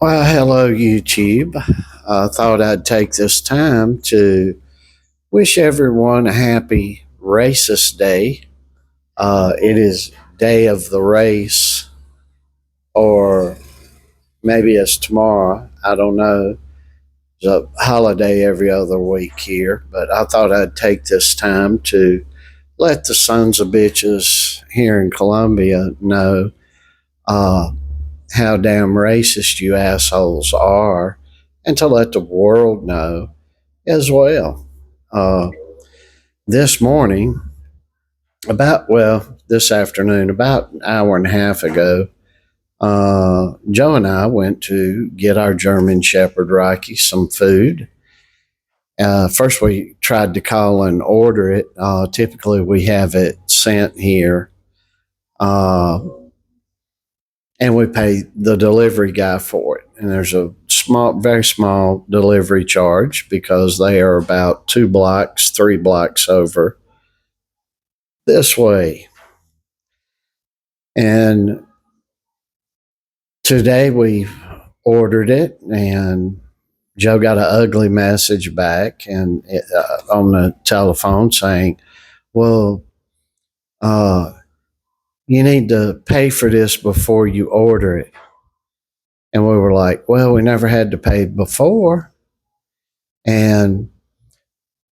Well, hello, YouTube. I thought I'd take this time to wish everyone a happy Racist Day. It is Day of the Race, or maybe it's tomorrow. I don't know. It's a holiday every other week here, but I thought I'd take this time to let the sons of bitches here in Colombia know uh, how damn racist you assholes are, and to let the world know as well. Uh, this morning, this afternoon, about an hour and a half ago, Joe and I went to get our German Shepherd Rocky some food. First, we tried to call and order it. Typically, we have it sent here, uh, and we pay the delivery guy for it. And there's a very small delivery charge because they are about 2 blocks, 3 blocks over this way. And today we ordered it, and Joe got an ugly message back and on the telephone saying, "Well, you need to pay for this before you order it." And we were like, "Well, we never had to pay before." And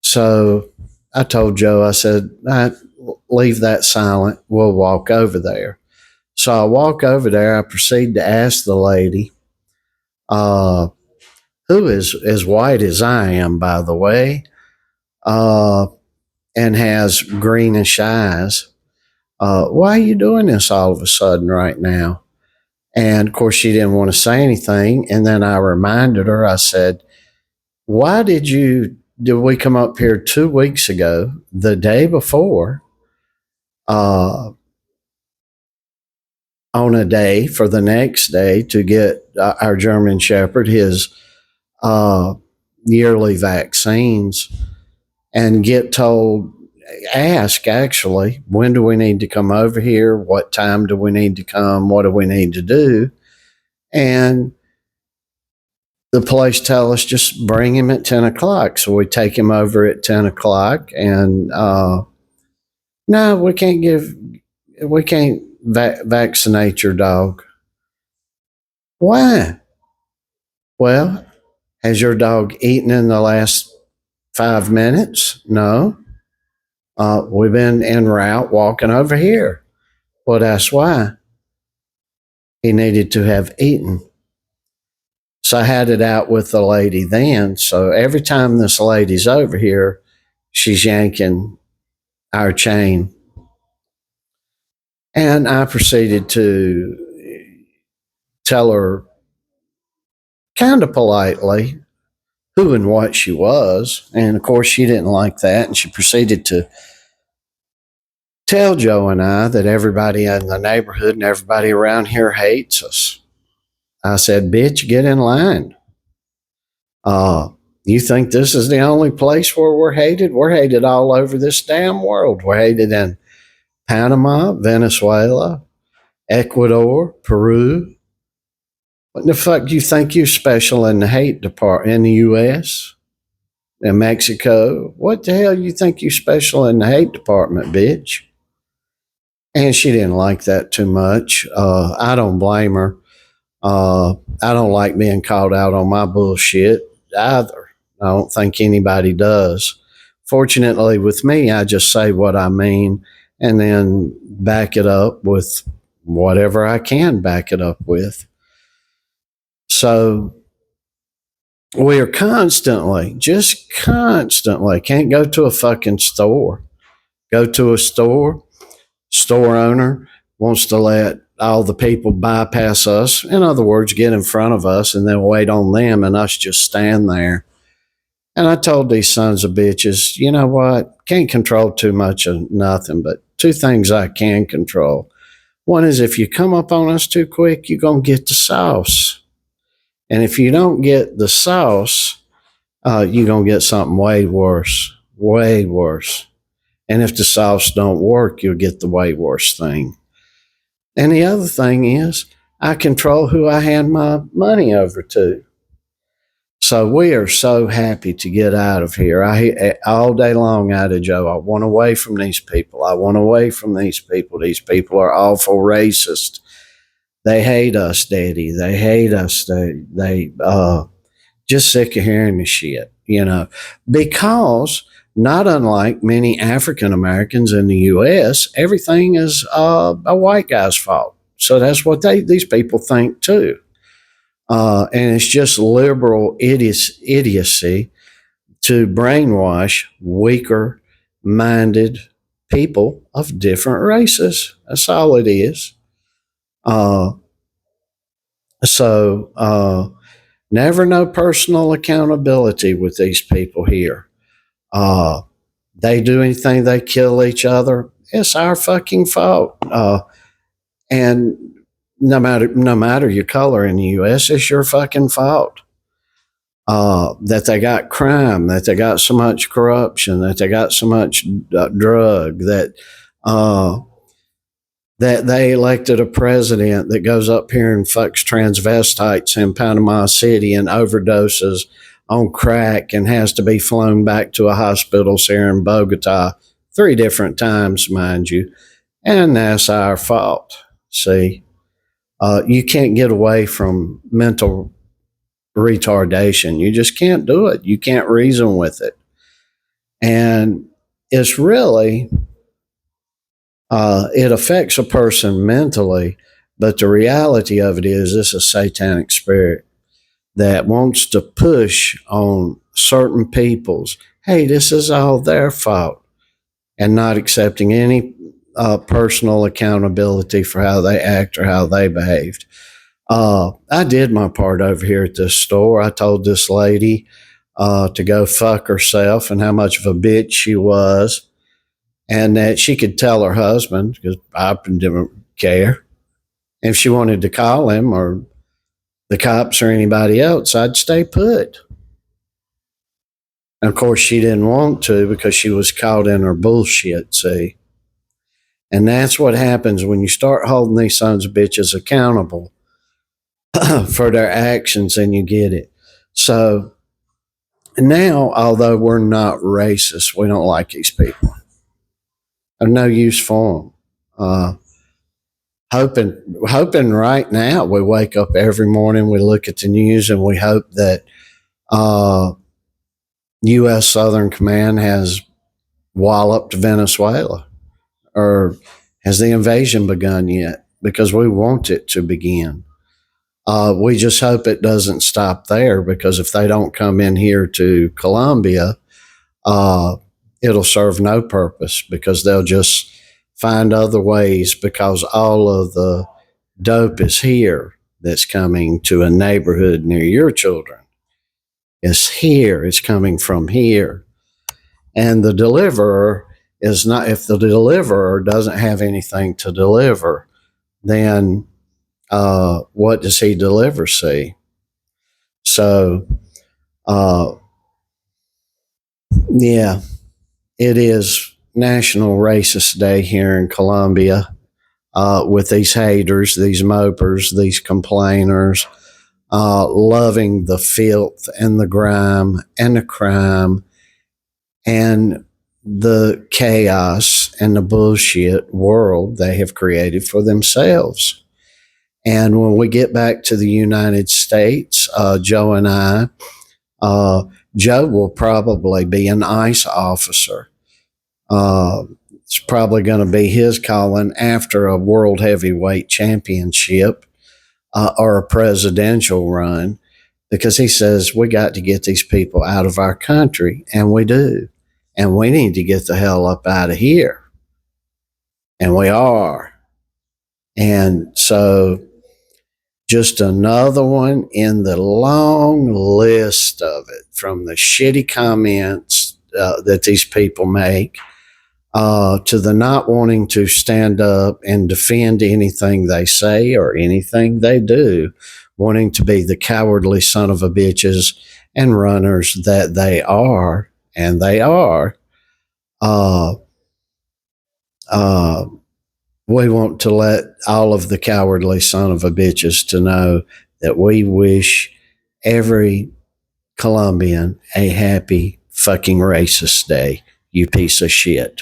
so I told Joe, I said, "Leave that silent. We'll walk over there." So I walk over there. I proceed to ask the lady, who is as white as I am, by the way, uh, and has greenish eyes, "Why are you doing this all of a sudden right now?" And of course, she didn't want to say anything. And then I reminded her, I said, "Why did we come up here 2 weeks ago, the day before, uh, on a day for the next day to get our German Shepherd his uh, yearly vaccines, and get told, ask actually, when do we need to come over here? What time do we need to come? What do we need to do?" And the police tell us just bring him at 10 o'clock. So we take him over at 10 o'clock, and no, we can't vaccinate your dog. Why? Well, has your dog eaten in the last 5 minutes? No. We've been en route walking over here. Well, that's why he needed to have eaten. So I had it out with the lady then. So every time this lady's over here, she's yanking our chain. And I proceeded to tell her kind of politely who and what she was. And of course, she didn't like that. And she proceeded to tell Joe and I that everybody in the neighborhood and everybody around here hates us. I said, "Bitch, get in line. You think this is the only place where we're hated? We're hated all over this damn world. We're hated in Panama, Venezuela, Ecuador, Peru. What the fuck do you think you're special in the hate department in the U.S. and Mexico? What the hell you think you special in the hate department, bitch?" And she didn't like that too much. I don't blame her. I don't like being called out on my bullshit either. I don't think anybody does. Fortunately, with me, I just say what I mean and then back it up with whatever I can back it up with. So we are just constantly, can't go to a fucking store. Go to a store owner wants to let all the people bypass us. In other words, get in front of us and then wait on them and us just stand there. And I told these sons of bitches, you know what? Can't control too much of nothing, but two things I can control. One is if you come up on us too quick, you're going to get the sauce. And if you don't get the sauce, you're going to get something way worse, way worse. And if the sauce don't work, you'll get the way worse thing. And the other thing is, I control who I hand my money over to. So we are so happy to get out of here. All day long out of Joe. I want away from these people. I want away from these people. These people are awful racist. They hate us, Daddy. They hate us. They just sick of hearing the shit, because not unlike many African Americans in the U.S., everything is a white guy's fault. So that's what these people think too. And it's just liberal idiocy to brainwash weaker minded people of different races. That's all it is. Uh, so, never no personal accountability with these people here. Uh, they do anything, they kill each other. It's our fucking fault. And no matter your color in the U.S., it's your fucking fault. That they got crime, that they got so much corruption, that they got so much drug, uh, that they elected a president that goes up here and fucks transvestites in Panama City and overdoses on crack and has to be flown back to a hospital here in Bogota 3 different times, mind you. And that's our fault. See, you can't get away from mental retardation. You just can't do it. You can't reason with it. And it's really, it affects a person mentally, but the reality of it is it's a satanic spirit that wants to push on certain people's, hey, this is all their fault, and not accepting any personal accountability for how they act or how they behaved. I did my part over here at this store. I told this lady to go fuck herself and how much of a bitch she was, and that she could tell her husband because I didn't care. If she wanted to call him or the cops or anybody else, I'd stay put. And of course, she didn't want to because she was caught in her bullshit, see? And that's what happens when you start holding these sons of bitches accountable for their actions and you get it. So now, although we're not racist, we don't like these people. There's no use for them. Hoping right now we wake up every morning, we look at the news, and we hope that U.S. Southern Command has walloped Venezuela, or has the invasion begun yet? Because we want it to begin. We just hope it doesn't stop there, because if they don't come in here to Colombia, it'll serve no purpose, because they'll just find other ways, because all of the dope is here that's coming to a neighborhood near your children. It's here. It's coming from here. And the deliverer is not, if the deliverer doesn't have anything to deliver, then what does he deliver, see? So, yeah, it is National Racist Day here in Colombia, with these haters, these mopers, these complainers, loving the filth and the grime and the crime and the chaos and the bullshit world they have created for themselves. And when we get back to the United States, Joe and I, Joe will probably be an ICE officer. It's probably going to be his calling after a world heavyweight championship or a presidential run, because he says we got to get these people out of our country, and we do. And we need to get the hell up out of here. And we are. And so, just another one in the long list of it, from the shitty comments that these people make, to the not wanting to stand up and defend anything they say or anything they do, wanting to be the cowardly son of a bitches and runners that they are, and they are. Uh, uh, We want to let all of the cowardly son of a bitches to know that we wish every Colombian a happy fucking racist day, you piece of shit.